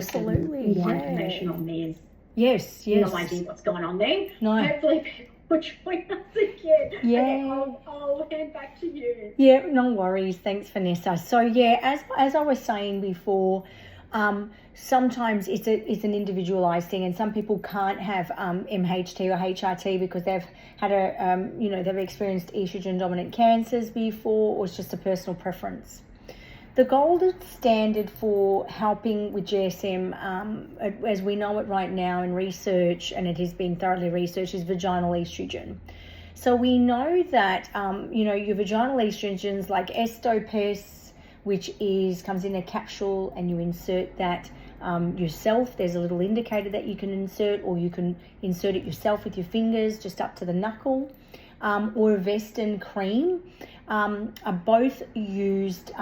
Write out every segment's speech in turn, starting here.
Absolutely, more yeah. information on theirs. Yes. No idea what's going on there. No. Hopefully people will join us again. Yeah. Okay, I'll hand back to you. Yeah, no worries. Thanks, Vanessa. So yeah, as I was saying before, sometimes it's an individualized thing, and some people can't have MHT or HRT because they've had they've experienced estrogen dominant cancers before, or it's just a personal preference. The gold standard for helping with GSM, as we know it right now in research, and it has been thoroughly researched, is vaginal estrogen. So we know that, your vaginal estrogens like Estopes, which comes in a capsule, and you insert that yourself. There's a little indicator that you can insert, or you can insert it yourself with your fingers just up to the knuckle, or Avestin cream, are both used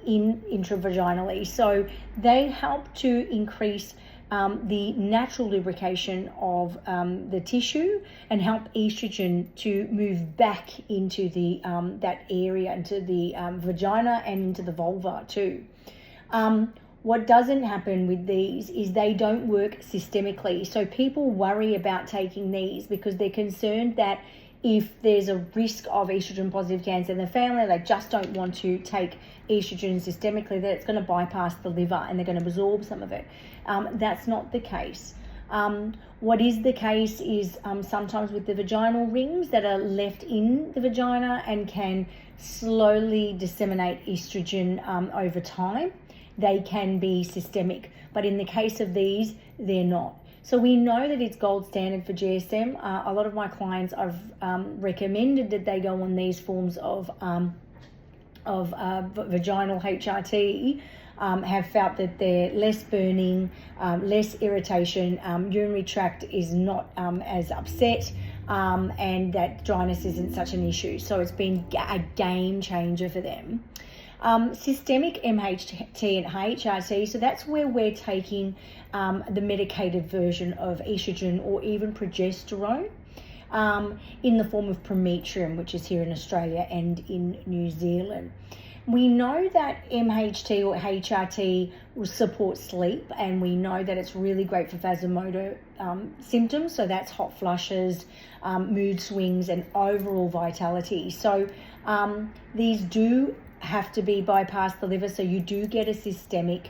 intravaginally. So they help to increase the natural lubrication of the tissue and help estrogen to move back into the that area, into the vagina and into the vulva too. What doesn't happen with these is they don't work systemically. So people worry about taking these because they're concerned that if there's a risk of estrogen positive cancer in the family, they just don't want to take estrogen systemically, that it's going to bypass the liver and they're going to absorb some of it. That's not the case. What is the case is sometimes with the vaginal rings that are left in the vagina and can slowly disseminate estrogen over time, they can be systemic. But in the case of these, they're not. So we know that it's gold standard for GSM. A lot of my clients, I've recommended that they go on these forms of vaginal HRT, have felt that they're less burning, less irritation, urinary tract is not as upset, and that dryness isn't such an issue. So it's been a game changer for them. Systemic MHT and HRT, so that's where we're taking the medicated version of estrogen or even progesterone in the form of Prometrium, which is here in Australia and in New Zealand. We know that MHT or HRT will support sleep, and we know that it's really great for vasomotor symptoms, so that's hot flushes, mood swings, and overall vitality. So these do have to be bypass the liver, so you do get a systemic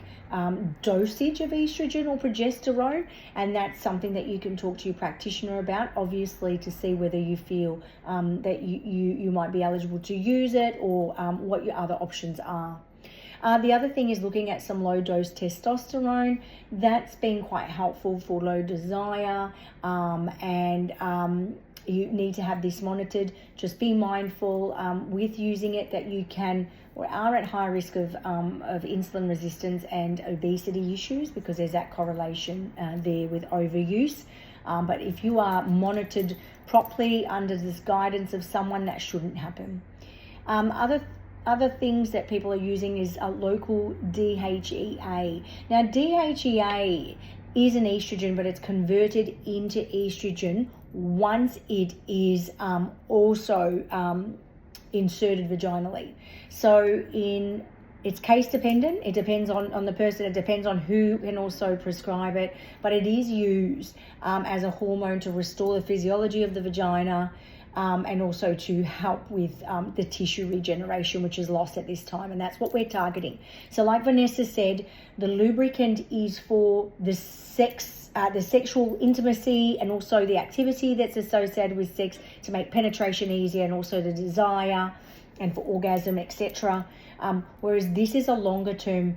dosage of estrogen or progesterone, and that's something that you can talk to your practitioner about, obviously, to see whether you feel that you might be eligible to use it, or what your other options are. The other thing is looking at some low dose testosterone. That's been quite helpful for low desire, and you need to have this monitored. Just be mindful with using it that you can or are at high risk of insulin resistance and obesity issues, because there's that correlation there with overuse. But if you are monitored properly under this guidance of someone, that shouldn't happen. Other things that people are using is a local DHEA. Now, DHEA is an estrogen, but it's converted into estrogen once it is also inserted vaginally. So it's case dependent. It depends on the person. It depends on who can also prescribe it. But it is used as a hormone to restore the physiology of the vagina, and also to help with the tissue regeneration, which is lost at this time. And that's what we're targeting. So like Vanessa said, the lubricant is for the sexual intimacy and also the activity that's associated with sex, to make penetration easier, and also the desire and for orgasm, etc. Whereas this is a longer term,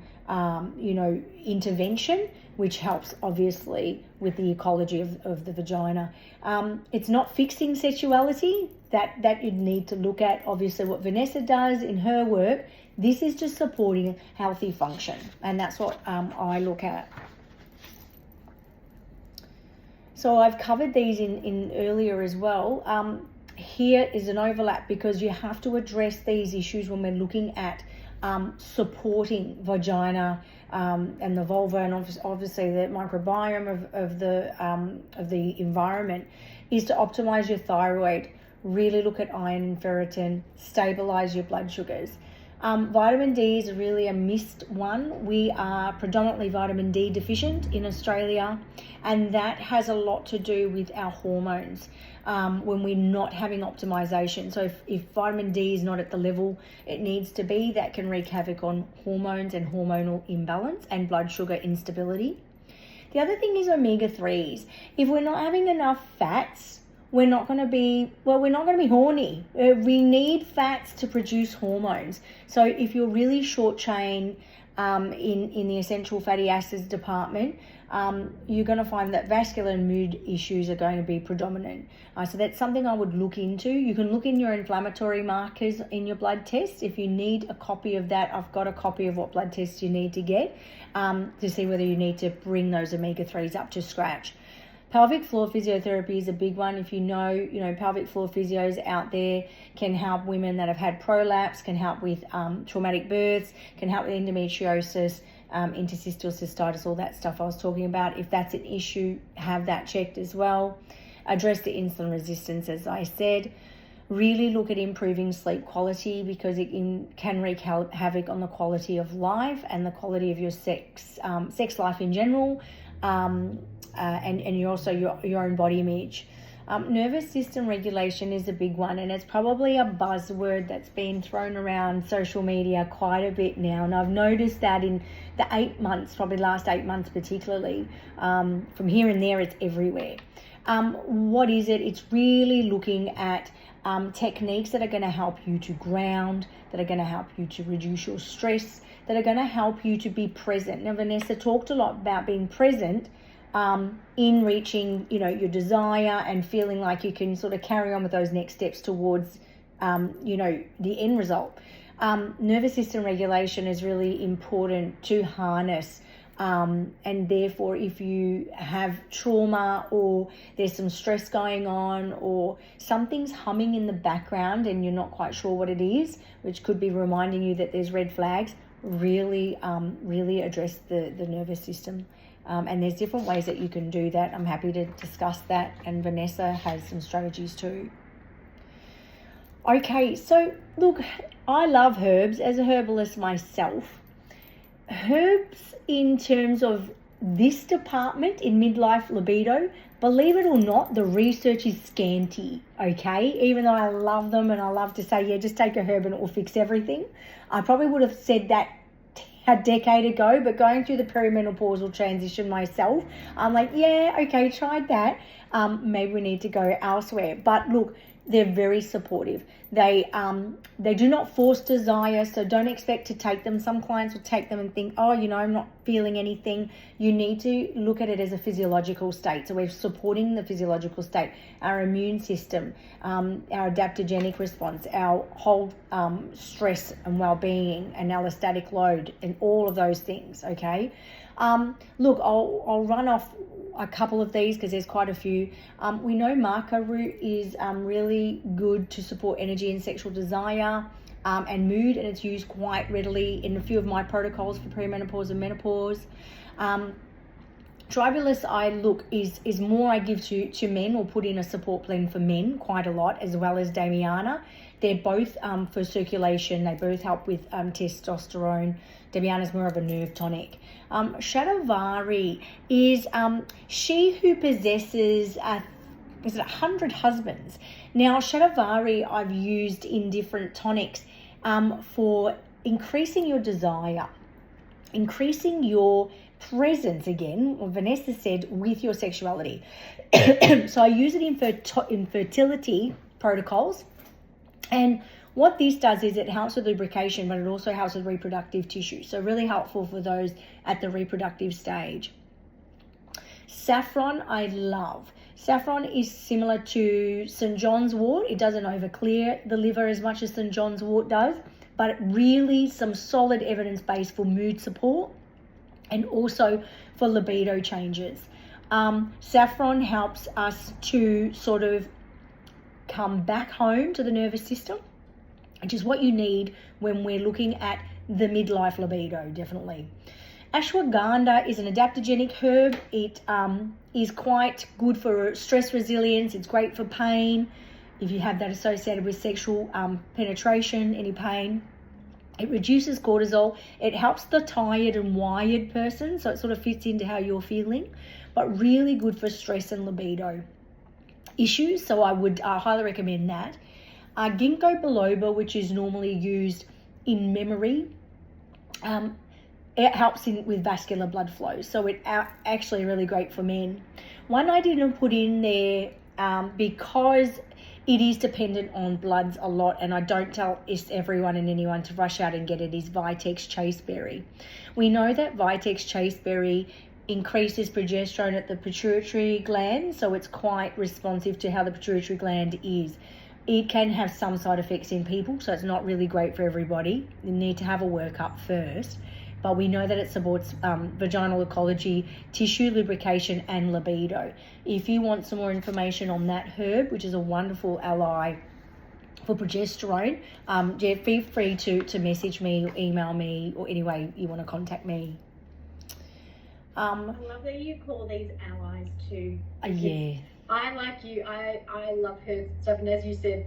intervention, which helps obviously with the ecology of the vagina. It's not fixing sexuality. That you'd need to look at obviously what Vanessa does in her work. This is just supporting healthy function, and that's what I look at. So I've covered these in earlier as well. Here is an overlap, because you have to address these issues when we're looking at supporting vagina and the vulva, and obviously the microbiome of the environment, is to optimize your thyroid, really look at iron and ferritin, stabilize your blood sugars. Vitamin D is really a missed one. We are predominantly vitamin D deficient in Australia, and that has a lot to do with our hormones when we're not having optimization. So if vitamin D is not at the level it needs to be, that can wreak havoc on hormones and hormonal imbalance and blood sugar instability. The other thing is omega-3s. If we're not having enough fats, we're not going to be horny. We need fats to produce hormones. So if you're really short chain in the essential fatty acids department, you're going to find that vascular and mood issues are going to be predominant. So that's something I would look into. You can look in your inflammatory markers in your blood test. If you need a copy of that, I've got a copy of what blood tests you need to get to see whether you need to bring those omega-3s up to scratch. Pelvic floor physiotherapy is a big one. If you know, pelvic floor physios out there can help women that have had prolapse, can help with traumatic births, can help with endometriosis, interstitial cystitis, all that stuff I was talking about. If that's an issue, have that checked as well. Address the insulin resistance, as I said. Really look at improving sleep quality, because it can wreak havoc on the quality of life and the quality of your sex life in general. And you're also your own body image. Nervous system regulation is a big one, and it's probably a buzzword that's been thrown around social media quite a bit now. And I've noticed that in the 8 months, probably last 8 months particularly, from here and there, it's everywhere. What is it? It's really looking at techniques that are going to help you to ground, that are going to help you to reduce your stress, that are going to help you to be present. Now, Vanessa talked a lot about being present in reaching, your desire and feeling like you can sort of carry on with those next steps towards, the end result. Nervous system regulation is really important to harness. And therefore, if you have trauma or there's some stress going on or something's humming in the background and you're not quite sure what it is, which could be reminding you that there's red flags, really address the nervous system. And there's different ways that you can do that. I'm happy to discuss that, and Vanessa has some strategies too. Okay, so look, I love herbs as a herbalist myself. Herbs in terms of this department in midlife libido, believe it or not, the research is scanty, okay? Even though I love them and I love to say, yeah, just take a herb and it will fix everything. I probably would have said that a decade ago, but going through the perimenopausal transition myself, I'm like, yeah, okay, tried that. Maybe we need to go elsewhere. But look, they're very supportive. They do not force desire, so don't expect to take them. Some clients will take them and think, oh, I'm not feeling anything. You need to look at it as a physiological state. So we're supporting the physiological state, our immune system, our adaptogenic response, our whole stress and well-being and allostatic load and all of those things, okay? Look, I'll run off a couple of these because there's quite a few. We know maca root is really good to support energy and sexual desire and mood, and it's used quite readily in a few of my protocols for perimenopause and menopause. Tribulus is more I give to men, or put in a support blend for men quite a lot, as well as Damiana. They're both for circulation. They both help with testosterone. Damiana's more of a nerve tonic. Shatavari is she who possesses 100 husbands. Now, Shatavari I've used in different tonics for increasing your desire, increasing your presence, again, what Vanessa said, with your sexuality. So I use it in fertility protocols. And what this does is it helps with lubrication, but it also helps with reproductive tissue. So really helpful for those at the reproductive stage. Saffron, I love. Saffron is similar to St. John's wort. It doesn't overclear the liver as much as St. John's wort does, but really some solid evidence base for mood support and also for libido changes. Saffron helps us to sort of come back home to the nervous system, which is what you need when we're looking at the midlife libido, definitely. Ashwagandha is an adaptogenic herb. It is quite good for stress resilience. It's great for pain, if you have that associated with sexual penetration, any pain. It reduces cortisol. It helps the tired and wired person, so it sort of fits into how you're feeling, but really good for stress and libido issues. So I would highly recommend that. Ginkgo biloba, which is normally used in memory, it helps with vascular blood flow. So it's actually really great for men. One I didn't put in there because it is dependent on bloods a lot, and I don't tell everyone and anyone to rush out and get it, is Vitex chasteberry. We know that Vitex chasteberry increases progesterone at the pituitary gland, so it's quite responsive to how the pituitary gland is. It can have some side effects in people, so it's not really great for everybody. You need to have a workup first. But we know that it supports vaginal ecology, tissue lubrication, and libido. If you want some more information on that herb, which is a wonderful ally for progesterone, feel free to message me or email me, or any way you want to contact me. I love that you call these allies too. Yeah. I, like you, I love herbs and stuff, and as you said,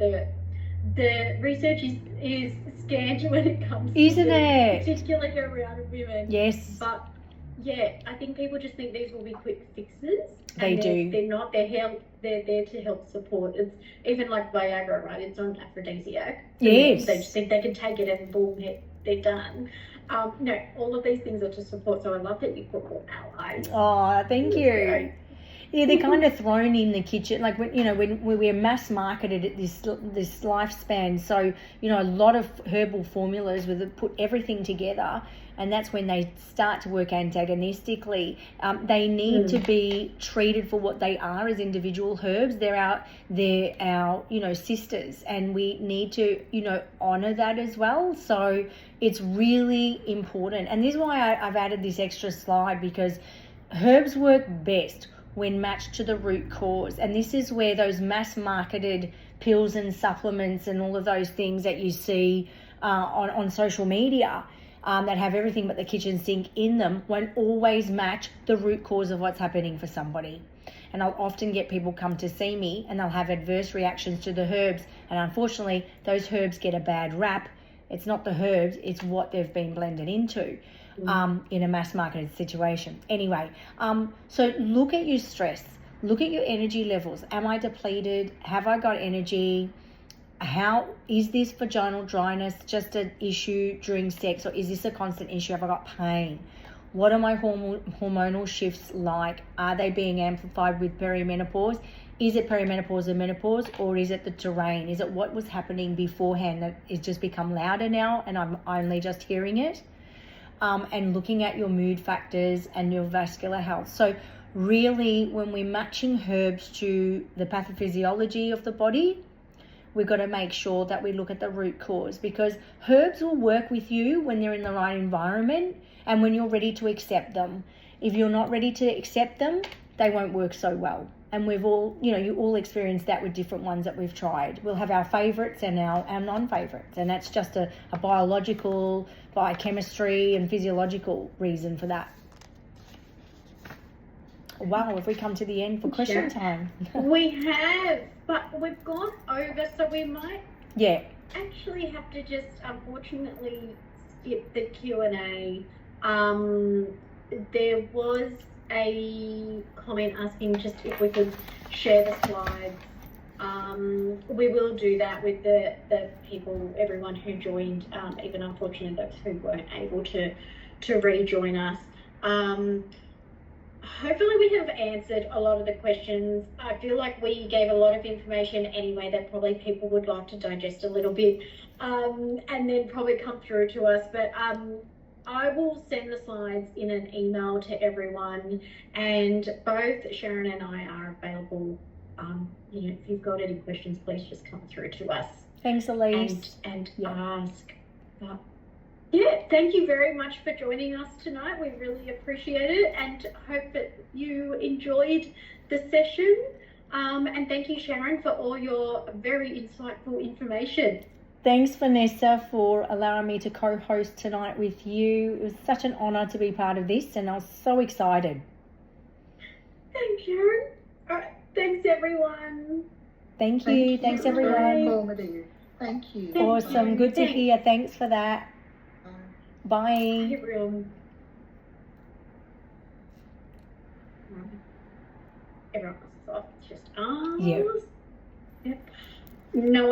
the research is scant when it comes Isn't to it? particularly around women. Yes. But yeah, I think people just think these will be quick fixes. They do. They're not. They're there to help support. It's even like Viagra, right? It's not an aphrodisiac. Yes. They just think they can take it and boom, they're done. No, all of these things are to support. So I love that you put more allies. Oh, thank you. Great. Yeah, they're kind of thrown in the kitchen, like when we're mass marketed at this lifespan. So a lot of herbal formulas put everything together, and that's when they start to work antagonistically. They need to be treated for what they are as individual herbs. They're our sisters, and we need to honor that as well. So it's really important, and this is why I've added this extra slide, because herbs work best when matched to the root cause. And this is where those mass marketed pills and supplements and all of those things that you see on social media that have everything but the kitchen sink in them won't always match the root cause of what's happening for somebody. And I'll often get people come to see me and they'll have adverse reactions to the herbs, and unfortunately those herbs get a bad rap. It's not the herbs, it's what they've been blended into. In a mass marketed situation. Anyway, so look at your stress, look at your energy levels. Am I depleted? Have I got energy? How is this vaginal dryness just an issue during sex, or is this a constant issue? Have I got pain? What are my hormonal shifts like? Are they being amplified with perimenopause? Is it perimenopause or menopause, or is it the terrain? Is it what was happening beforehand that has just become louder now and I'm only just hearing it? And looking at your mood factors and your vascular health. So really, when we're matching herbs to the pathophysiology of the body, we've got to make sure that we look at the root cause, because herbs will work with you when they're in the right environment and when you're ready to accept them. If you're not ready to accept them, they won't work so well. And we've all, you all experienced that with different ones that we've tried. We'll have our favourites and our non-favourites. And that's just a biological, biochemistry and physiological reason for that. Wow, have we come to the end for question time? We have, but we've gone over, so we might actually have to just unfortunately skip the Q&A. There was a comment asking just if we could share the slides. We will do that with the people, everyone who joined, even unfortunately those who weren't able to rejoin us. Hopefully we have answered a lot of the questions. I feel like we gave a lot of information anyway that probably people would like to digest a little bit, and then probably come through to us. But I will send the slides in an email to everyone, and both Sharon and I are available. If you've got any questions, please just come through to us. Thanks, Elise. And ask. Yeah, thank you very much for joining us tonight. We really appreciate it and hope that you enjoyed the session. And thank you, Sharon, for all your very insightful information. Thanks, Vanessa, for allowing me to co-host tonight with you. It was such an honour to be part of this, and I was so excited. Thanks, Sharon. All right, thanks, everyone. Thank you. Thanks, everyone. Very informative. Thank you. Awesome. Good to hear. Thanks for that. Bye. Everyone. Everyone else is off. It's just ours. Yep. Yep. No